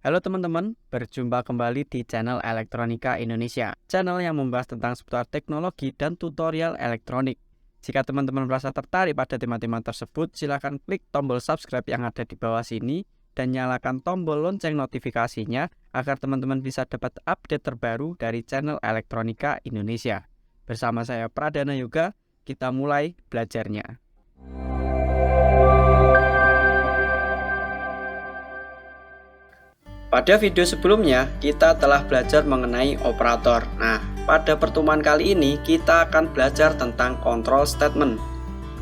Halo teman-teman, berjumpa kembali di channel Elektronika Indonesia, channel yang membahas tentang seputar teknologi dan tutorial elektronik. Jika teman-teman merasa tertarik pada tema-tema tersebut, silakan klik tombol subscribe yang ada di bawah sini dan nyalakan tombol lonceng notifikasinya agar teman-teman bisa dapat update terbaru dari channel Elektronika Indonesia. Bersama saya Pradana Yoga, kita mulai belajarnya. Pada video sebelumnya, kita telah belajar mengenai operator. Nah, pada pertemuan kali ini, kita akan belajar tentang control statement.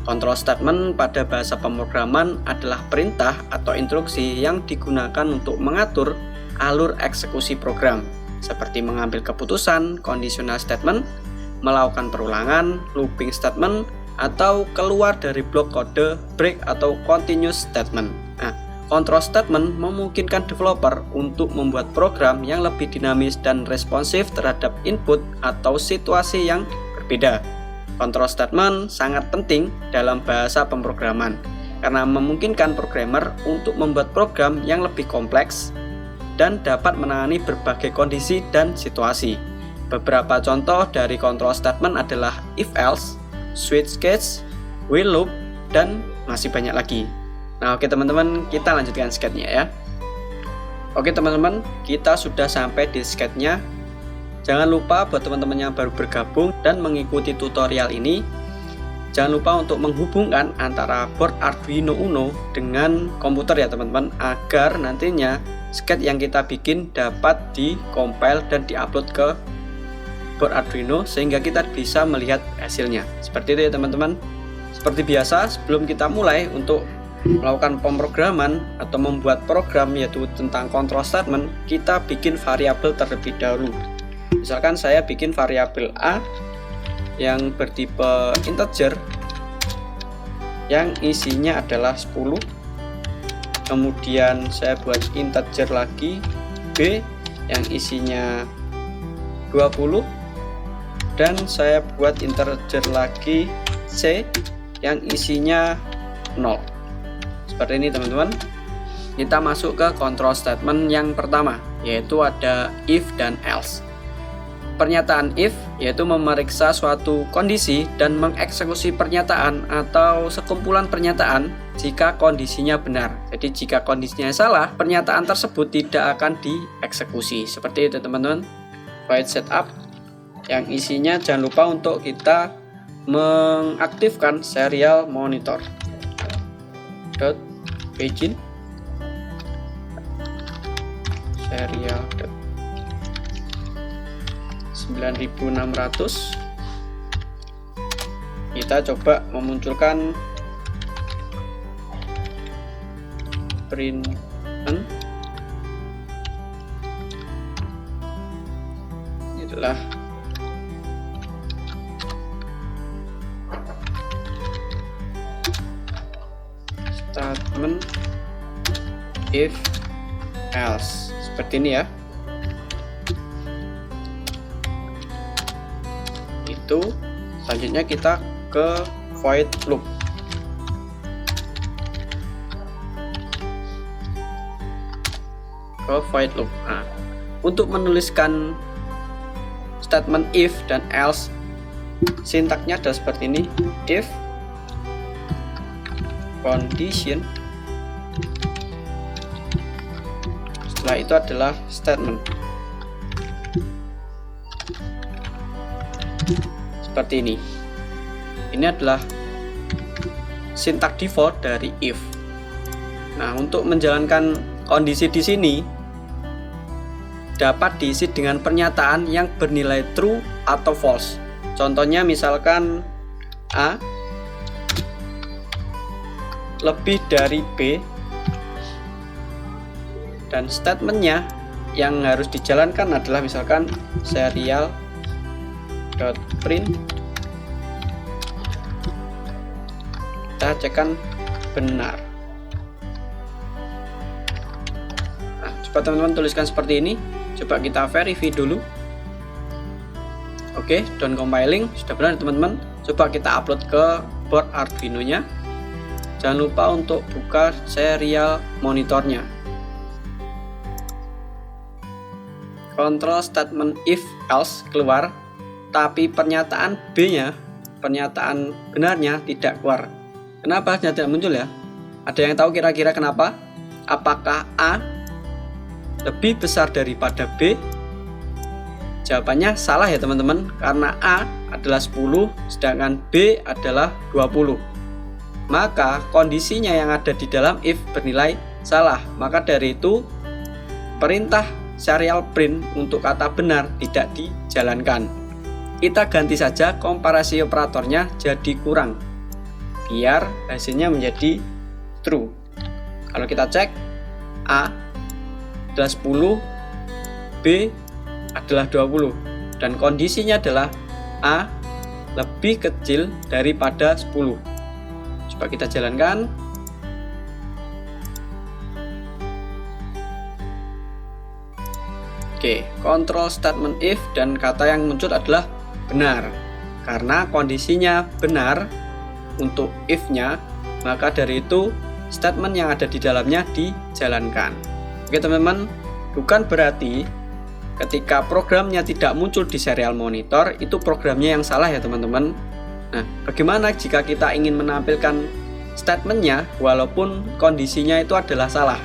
Control statement pada bahasa pemrograman adalah perintah atau instruksi yang digunakan untuk mengatur alur eksekusi program, seperti mengambil keputusan, conditional statement, melakukan perulangan, looping statement, atau keluar dari blok kode, break atau continuous statement. Nah, control statement memungkinkan developer untuk membuat program yang lebih dinamis dan responsif terhadap input atau situasi yang berbeda. Control statement sangat penting dalam bahasa pemrograman karena memungkinkan programmer untuk membuat program yang lebih kompleks dan dapat menangani berbagai kondisi dan situasi. Beberapa contoh dari control statement adalah if-else, switch case, while loop, dan masih banyak lagi. Nah, oke teman-teman, kita lanjutkan sketnya ya. Oke teman-teman, kita sudah sampai di sketnya. Jangan lupa buat teman-teman yang baru bergabung dan mengikuti tutorial ini, jangan lupa untuk menghubungkan antara board Arduino Uno dengan komputer ya teman-teman, agar nantinya sket yang kita bikin dapat di-compile dan di-upload ke board Arduino sehingga kita bisa melihat hasilnya. Seperti itu ya teman-teman. Seperti biasa, sebelum kita mulai untuk melakukan pemrograman atau membuat program yaitu tentang control statement, kita bikin variabel terlebih dahulu. Misalkan saya bikin variabel A yang bertipe integer yang isinya adalah 10. Kemudian saya buat integer lagi B yang isinya 20, dan saya buat integer lagi C yang isinya 0. Seperti ini teman-teman. Kita masuk ke control statement yang pertama, yaitu ada if dan else. Pernyataan if yaitu memeriksa suatu kondisi dan mengeksekusi pernyataan atau sekumpulan pernyataan jika kondisinya benar. Jadi jika kondisinya salah, pernyataan tersebut tidak akan dieksekusi. Seperti itu teman-teman. Void setup yang isinya jangan lupa untuk kita mengaktifkan serial monitor. Begin serial 9600. Kita coba memunculkan print itulah statement if else, seperti ini ya. Itu selanjutnya kita ke void loop. Nah, untuk menuliskan statement if dan else, sintaknya adalah seperti ini. If condition, setelah itu adalah statement. Seperti ini. Ini adalah sintak default dari if. Nah, untuk menjalankan kondisi di sini dapat diisi dengan pernyataan yang bernilai true atau false. Contohnya misalkan A lebih dari B, dan statementnya yang harus dijalankan adalah misalkan serial.print. Kita cekkan benar. Nah, coba teman-teman tuliskan seperti ini. Coba kita verify dulu. Oke, done compiling, sudah benar teman-teman. Coba kita upload ke board Arduino nya. Jangan lupa untuk buka serial monitornya. kontrol statement if else keluar, tapi pernyataan B-nya, pernyataan benarnya tidak keluar. Kenapa tidak muncul ya? Ada yang tahu kira-kira kenapa? Apakah A lebih besar daripada B? Jawabannya salah ya teman-teman, karena A adalah 10 sedangkan B adalah 20. Maka kondisinya yang ada di dalam if bernilai salah. Maka dari itu perintah serial print untuk kata benar tidak dijalankan. Kita ganti saja komparasi operatornya jadi kurang, biar hasilnya menjadi true. Kalau kita cek, A adalah 10, B adalah 20, dan kondisinya adalah A lebih kecil daripada 10. Coba kita jalankan. Oke, kontrol statement if dan kata yang muncul adalah benar. Karena kondisinya benar untuk if-nya, maka dari itu statement yang ada di dalamnya dijalankan. Oke teman-teman, bukan berarti ketika programnya tidak muncul di serial monitor, itu programnya yang salah ya teman-teman. Nah, bagaimana jika kita ingin menampilkan statementnya walaupun kondisinya itu adalah salah?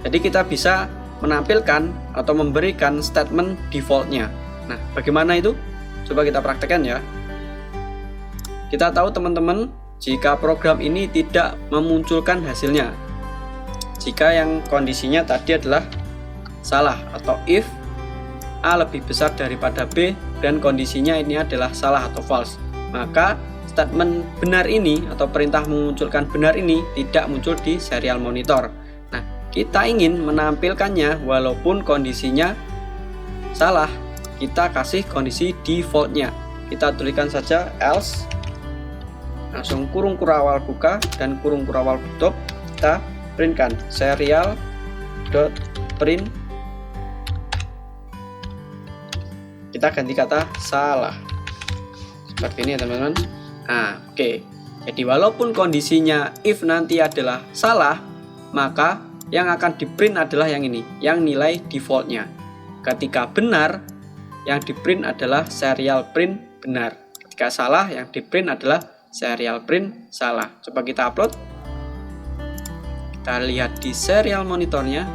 Jadi kita bisa menampilkan atau memberikan statement defaultnya. Nah, bagaimana itu? Coba kita praktekkan ya. Kita tahu teman-teman, jika program ini tidak memunculkan hasilnya, jika yang kondisinya tadi adalah salah atau if A lebih besar daripada B dan kondisinya ini adalah salah atau false, maka statement benar ini atau perintah memunculkan benar ini tidak muncul di serial monitor. Kita ingin menampilkannya walaupun kondisinya salah, kita kasih kondisi defaultnya. Kita tuliskan saja else, langsung kurung kurawal buka dan kurung kurawal tutup. Kita printkan serial.print. Kita ganti kata salah seperti ini ya teman-teman. Nah, oke. Jadi walaupun kondisinya if nanti adalah salah, maka yang akan di print adalah yang ini, yang nilai defaultnya. Ketika benar, yang di print adalah serial print benar. Ketika salah, yang di print adalah serial print salah. Coba kita upload. Kita lihat di serial monitornya.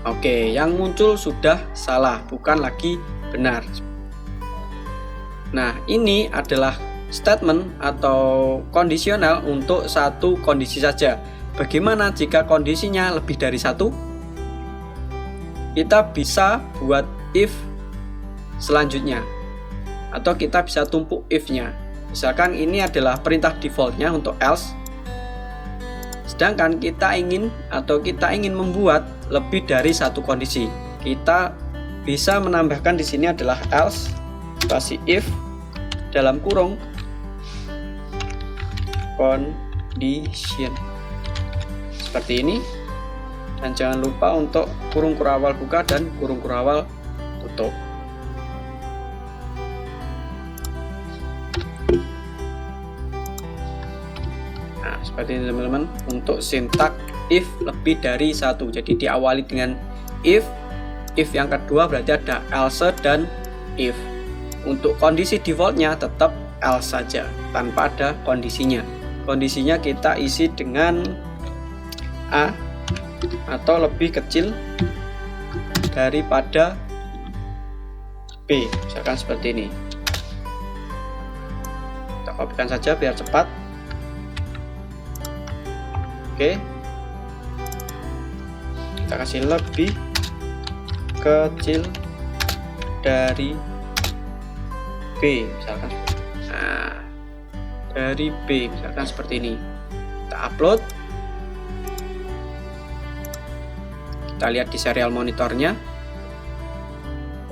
Oke, yang muncul sudah salah, bukan lagi benar. Nah, ini adalah statement atau kondisional untuk satu kondisi saja. Bagaimana jika kondisinya lebih dari satu? Kita bisa buat if selanjutnya, atau kita bisa tumpuk if-nya. Misalkan ini adalah perintah defaultnya untuk else, sedangkan kita ingin membuat lebih dari satu kondisi. Kita bisa menambahkan di sini adalah else spasi if dalam kurung condition seperti ini, dan jangan lupa untuk kurung kurawal buka dan kurung kurawal tutup. Nah, seperti ini teman-teman untuk sintak if lebih dari satu. Jadi diawali dengan if yang kedua berarti ada else dan if. Untuk kondisi defaultnya tetap else saja tanpa ada kondisinya. Kondisinya kita isi dengan A atau lebih kecil daripada B, misalkan seperti ini. Kita kopikan saja biar cepat. Oke, kita kasih lebih kecil dari B misalkan. Nah, dari B misalkan seperti ini. Kita upload. Kita lihat di serial monitornya,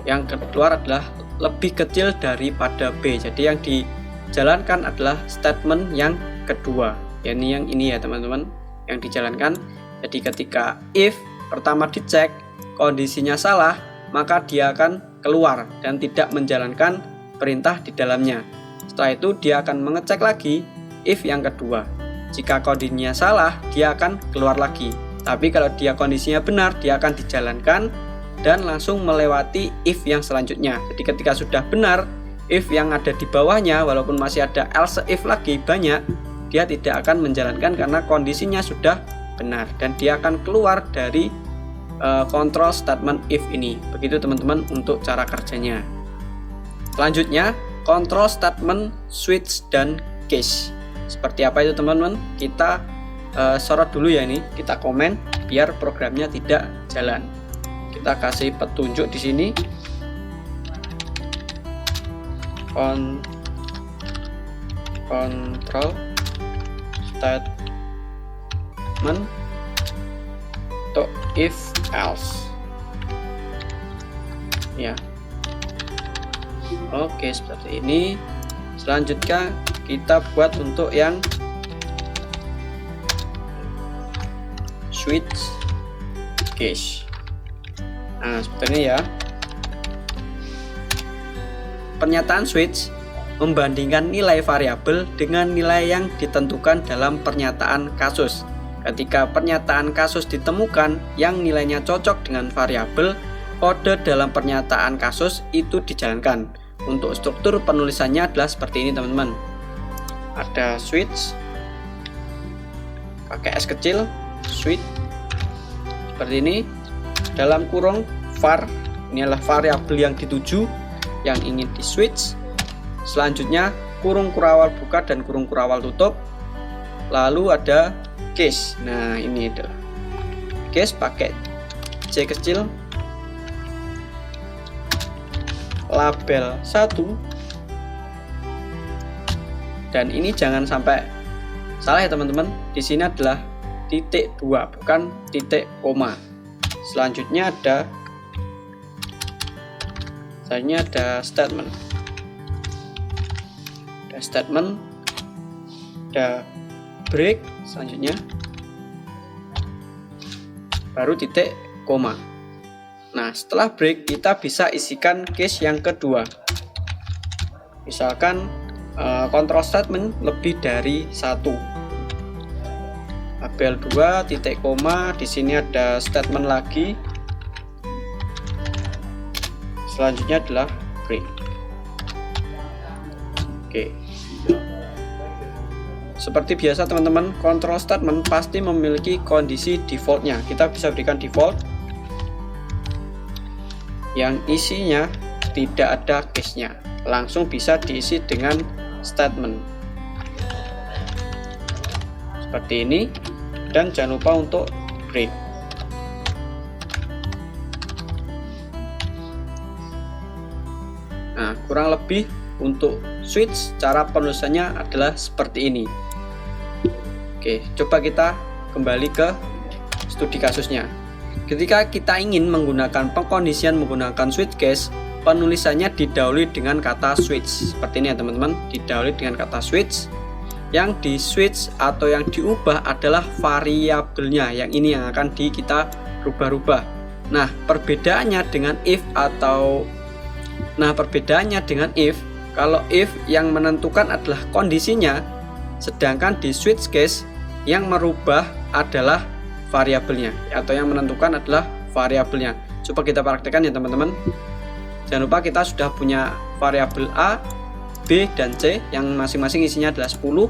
yang keluar adalah lebih kecil daripada B. Jadi yang dijalankan adalah statement yang kedua, yakni yang ini ya teman-teman, yang dijalankan. Jadi ketika if pertama dicek kondisinya salah, maka dia akan keluar dan tidak menjalankan perintah di dalamnya. Setelah itu dia akan mengecek lagi if yang kedua. Jika kondisinya salah, dia akan keluar lagi. Tapi kalau dia kondisinya benar, dia akan dijalankan dan langsung melewati if yang selanjutnya. Jadi ketika sudah benar, if yang ada di bawahnya walaupun masih ada else if lagi banyak, dia tidak akan menjalankan karena kondisinya sudah benar dan dia akan keluar dari control statement if ini. Begitu teman-teman untuk cara kerjanya. Selanjutnya, control statement switch dan case. Seperti apa itu teman-teman? Kita sorot dulu ya ini, kita komen biar programnya tidak jalan. Kita kasih petunjuk di sini. Control statement to if else. Ya. Oke, seperti ini. Selanjutnya kita buat untuk yang switch case. Nah, seperti ini ya. Pernyataan switch membandingkan nilai variabel dengan nilai yang ditentukan dalam pernyataan kasus. Ketika pernyataan kasus ditemukan yang nilainya cocok dengan variabel, kode dalam pernyataan kasus itu dijalankan. Untuk struktur penulisannya adalah seperti ini teman-teman. Ada switch pakai S kecil, switch seperti ini, dalam kurung var, ini adalah variabel yang dituju yang ingin di switch. Selanjutnya kurung kurawal buka dan kurung kurawal tutup, lalu ada case. Nah, ini adalah case pakai C kecil, label 1, dan ini jangan sampai salah ya teman-teman. Di sini adalah titik 2 bukan titik koma. Selanjutnya ada statement. Ada break, selanjutnya baru titik koma. Nah, setelah break kita bisa isikan case yang kedua. Misalkan control statement lebih dari 1. Label 2 titik koma, di sini ada statement lagi. Selanjutnya adalah break. Oke. Seperti biasa teman-teman, control statement pasti memiliki kondisi defaultnya. Kita bisa berikan default yang isinya tidak ada case-nya, langsung bisa diisi dengan statement seperti ini. Dan jangan lupa untuk break. Nah, kurang lebih untuk switch cara penulisannya adalah seperti ini. Oke, coba kita kembali ke studi kasusnya. Ketika kita ingin menggunakan pengkondisian menggunakan switch case, penulisannya didahului dengan kata switch. Seperti ini ya teman-teman, didahului dengan kata switch. Yang di switch atau yang diubah adalah variabelnya. Yang ini yang akan kita rubah-rubah. Nah, perbedaannya dengan if, kalau if yang menentukan adalah kondisinya, sedangkan di switch case yang merubah adalah variabelnya, atau yang menentukan adalah variabelnya. Coba kita praktekkan ya teman-teman. Jangan lupa kita sudah punya variabel A, B, dan C yang masing-masing isinya adalah 10,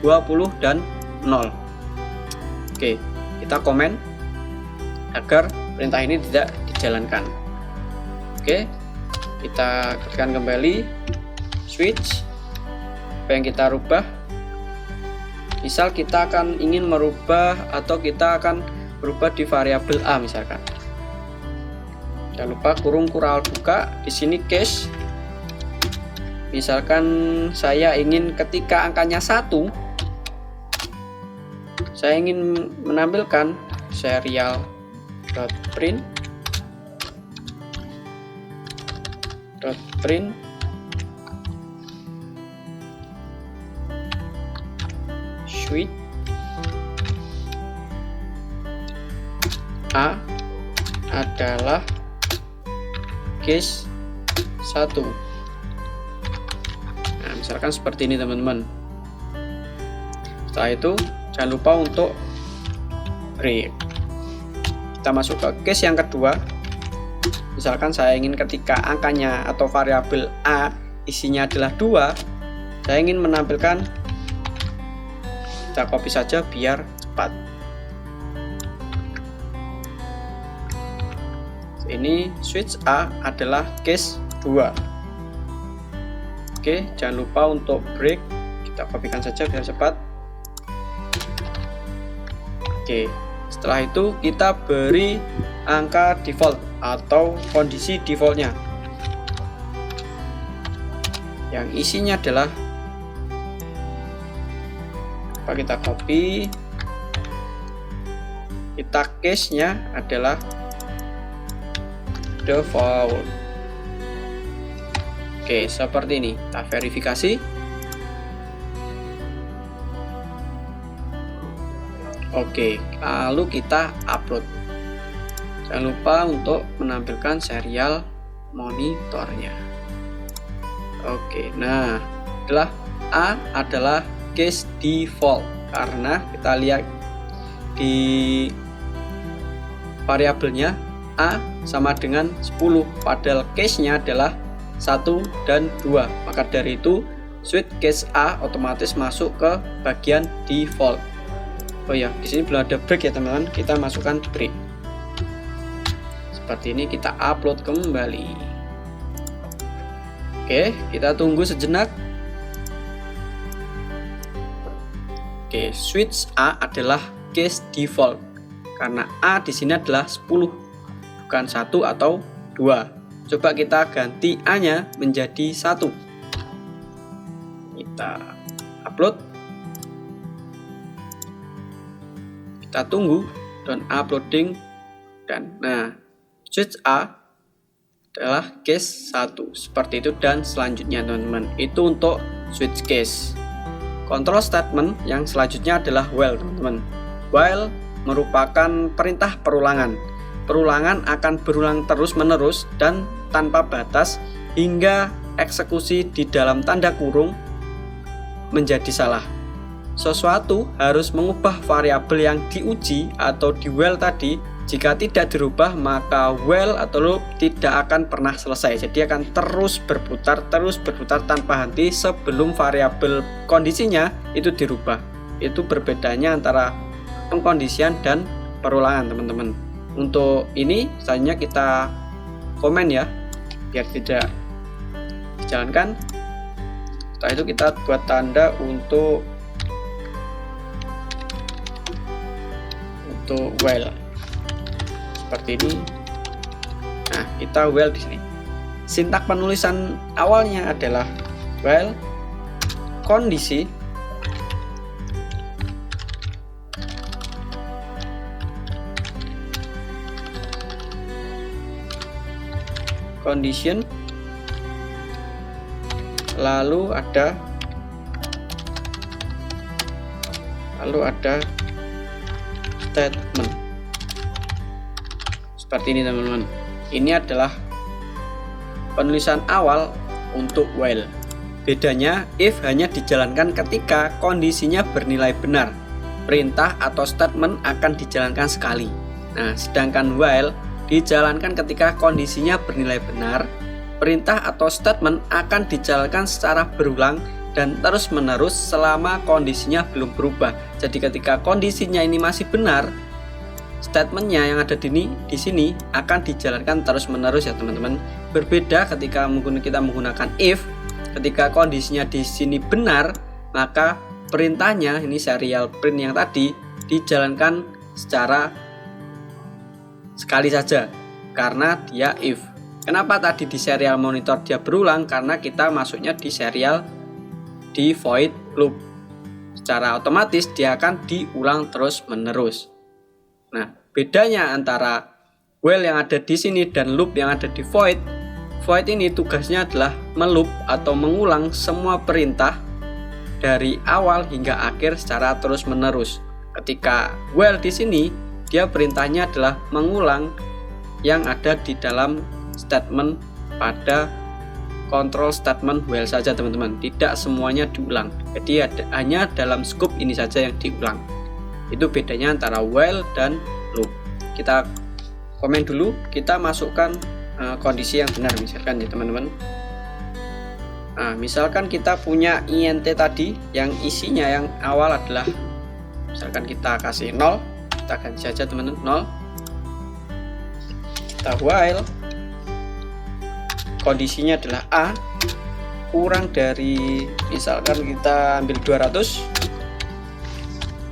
20, dan 0. Oke, kita komen agar perintah ini tidak dijalankan. Oke, kita ketikkan kembali switch. Apa yang kita rubah? Misal kita akan ingin merubah atau kita akan berubah di variabel A misalkan. Jangan lupa kurung kurawal buka, di sini case. Misalkan saya ingin ketika angkanya 1, saya ingin menampilkan serial.print switch A adalah case 1. Nah, misalkan seperti ini teman-teman. Setelah itu jangan lupa untuk break. Kita masuk ke case yang kedua. Misalkan saya ingin ketika angkanya atau variabel A isinya adalah 2, saya ingin menampilkan, kita copy saja biar cepat. Ini switch A adalah case 2. Oke, jangan lupa untuk break, kita kopikan saja biar cepat. Oke, setelah itu kita beri angka default atau kondisi defaultnya yang isinya adalah, kita copy, kita case nya adalah default. Oke, seperti ini. Kita verifikasi. Oke, lalu kita upload. Jangan lupa untuk menampilkan serial monitornya. Oke, nah, A adalah case default karena kita lihat di variabelnya A sama dengan 10, padahal case-nya adalah 1 dan 2. Maka dari itu switch case A otomatis masuk ke bagian default. Oh ya, di sini belum ada break ya teman-teman. Kita masukkan break. Seperti ini, kita upload kembali. Oke, kita tunggu sejenak. Oke, switch A adalah case default karena A di sini adalah 10, bukan 1 atau 2. Coba kita ganti A-nya menjadi 1. Kita upload. Kita tunggu dan uploading, dan nah, switch A adalah case 1 seperti itu. Dan selanjutnya teman-teman, itu untuk switch case. Control statement yang selanjutnya adalah while teman-teman. While merupakan perintah perulangan. Perulangan akan berulang terus-menerus dan tanpa batas hingga eksekusi di dalam tanda kurung menjadi salah. Sesuatu harus mengubah variabel yang diuji atau di while tadi. Jika tidak dirubah, maka while atau loop tidak akan pernah selesai. Jadi akan terus berputar tanpa henti sebelum variabel kondisinya itu dirubah. Itu berbedanya antara pengkondisian dan perulangan teman-teman. Untuk ini selanjutnya kita komen ya, biar tidak dijalankan. Setelah itu kita buat tanda untuk while seperti ini. Nah, kita while di sini. Sintak penulisan awalnya adalah while kondisi condition, lalu ada statement. Seperti ini teman-teman. Ini adalah penulisan awal untuk while. Bedanya, if hanya dijalankan ketika kondisinya bernilai benar. Perintah atau statement akan dijalankan sekali. Nah, sedangkan while dijalankan ketika kondisinya bernilai benar. Perintah atau statement akan dijalankan secara berulang dan terus-menerus selama kondisinya belum berubah. Jadi ketika kondisinya ini masih benar, statementnya yang ada di sini akan dijalankan terus-menerus ya teman-teman. Berbeda ketika kita menggunakan if. Ketika kondisinya di sini benar, maka perintahnya ini serial print yang tadi dijalankan secara sekali saja karena dia if. Kenapa tadi di serial monitor dia berulang? Karena kita masuknya di void loop. Secara otomatis dia akan diulang terus-menerus. Nah, bedanya antara while yang ada di sini dan loop yang ada di void. Void ini tugasnya adalah meloop atau mengulang semua perintah dari awal hingga akhir secara terus-menerus. Ketika while di sini, dia perintahnya adalah mengulang yang ada di dalam statement pada control statement while saja teman-teman. Tidak semuanya diulang. Jadi hanya dalam scope ini saja yang diulang. Itu bedanya antara while dan loop. Kita komen dulu, kita masukkan kondisi yang benar misalkan ya teman-teman. Nah, misalkan kita punya int tadi yang isinya yang awal adalah, misalkan kita kasih 0, kita ganti saja teman-teman 0. Kita while kondisinya adalah a kurang dari, misalkan kita ambil 200.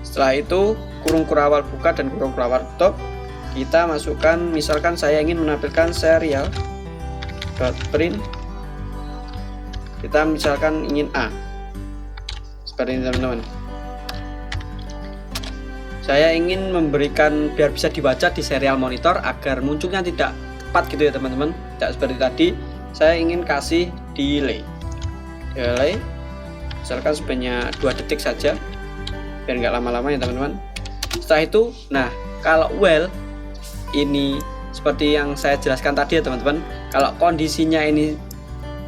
Setelah itu kurung awal buka dan kurung awal tutup. Kita masukkan, misalkan saya ingin menampilkan serial .print, kita misalkan ingin a, seperti ini teman-teman. Saya ingin memberikan biar bisa dibaca di serial monitor agar munculnya tidak tepat gitu ya teman-teman, tidak seperti tadi. Saya ingin kasih delay, misalkan sebanyak 2 detik saja biar nggak lama-lama ya teman-teman. Setelah itu, nah kalau while ini seperti yang saya jelaskan tadi ya teman-teman, kalau kondisinya ini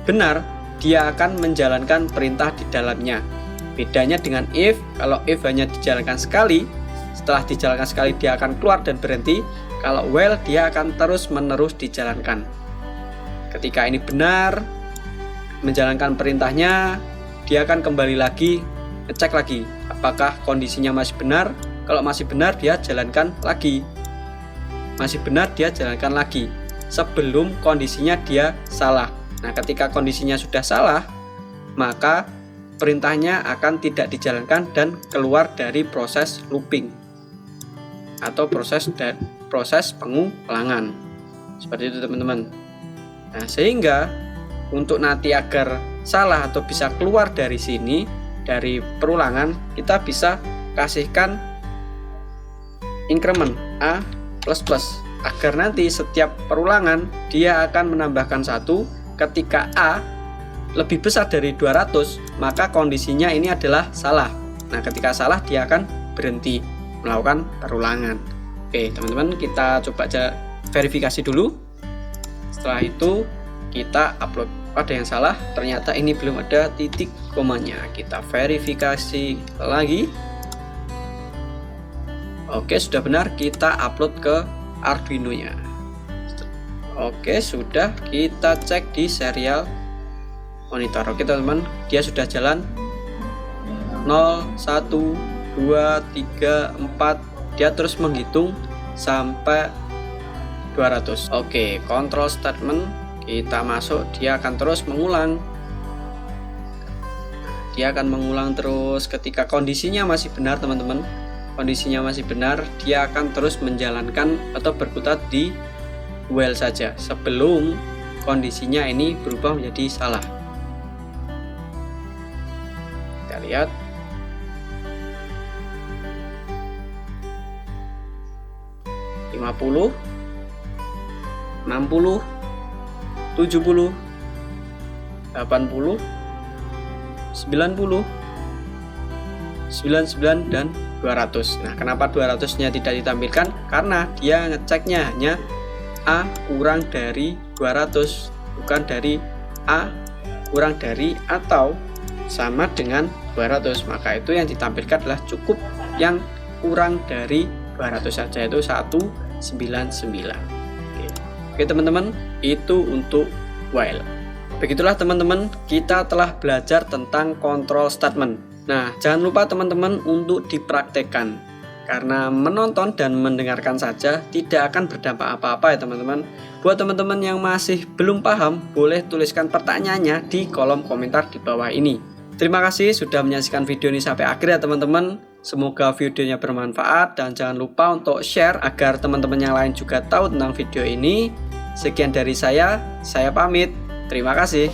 benar, dia akan menjalankan perintah di dalamnya. Bedanya dengan if, kalau if hanya dijalankan sekali, setelah dijalankan sekali dia akan keluar dan berhenti. Kalau while dia akan terus-menerus dijalankan. Ketika ini benar menjalankan perintahnya, dia akan kembali lagi ngecek lagi apakah kondisinya masih benar. Kalau masih benar dia jalankan lagi, masih benar dia jalankan lagi sebelum kondisinya dia salah. Nah, ketika kondisinya sudah salah, maka perintahnya akan tidak dijalankan dan keluar dari proses looping atau proses pengulangan. Seperti itu teman-teman. Nah, sehingga untuk nanti agar salah atau bisa keluar dari sini, dari perulangan, kita bisa kasihkan increment a++ agar nanti setiap perulangan dia akan menambahkan 1. Ketika a lebih besar dari 200, maka kondisinya ini adalah salah. Nah, ketika salah dia akan berhenti melakukan perulangan. Oke teman-teman, kita coba aja verifikasi dulu. Setelah itu kita upload. Ada yang salah, ternyata ini belum ada titik komanya. Kita verifikasi lagi. Oke, sudah benar, kita upload ke Arduino nya. Oke, sudah, kita cek di serial monitor. Oke teman-teman, dia sudah jalan 0, 1, 2, 3, 4. Dia terus menghitung sampai 200. Oke, control statement kita masuk, dia akan terus mengulang. Dia akan mengulang terus. Ketika kondisinya masih benar teman-teman, kondisinya masih benar, dia akan terus menjalankan atau berkutat di while saja sebelum kondisinya ini berubah menjadi salah. Kita lihat. (50), 60, 70, 80, 90, 99, dan 200. Nah, kenapa 200-nya tidak ditampilkan? Karena dia ngeceknya hanya A kurang dari 200, bukan dari A kurang dari atau sama dengan 200. Maka itu yang ditampilkan adalah cukup yang kurang dari 200 saja, yaitu 199. Oke teman-teman, itu untuk while. Begitulah teman-teman, kita telah belajar tentang control statement. Nah, jangan lupa teman-teman untuk dipraktekkan, karena menonton dan mendengarkan saja tidak akan berdampak apa-apa ya teman-teman. Buat teman-teman yang masih belum paham, boleh tuliskan pertanyaannya di kolom komentar di bawah ini. Terima kasih sudah menyaksikan video ini sampai akhir ya teman-teman. Semoga videonya bermanfaat dan jangan lupa untuk share agar teman-teman yang lain juga tahu tentang video ini. Sekian dari saya pamit. Terima kasih.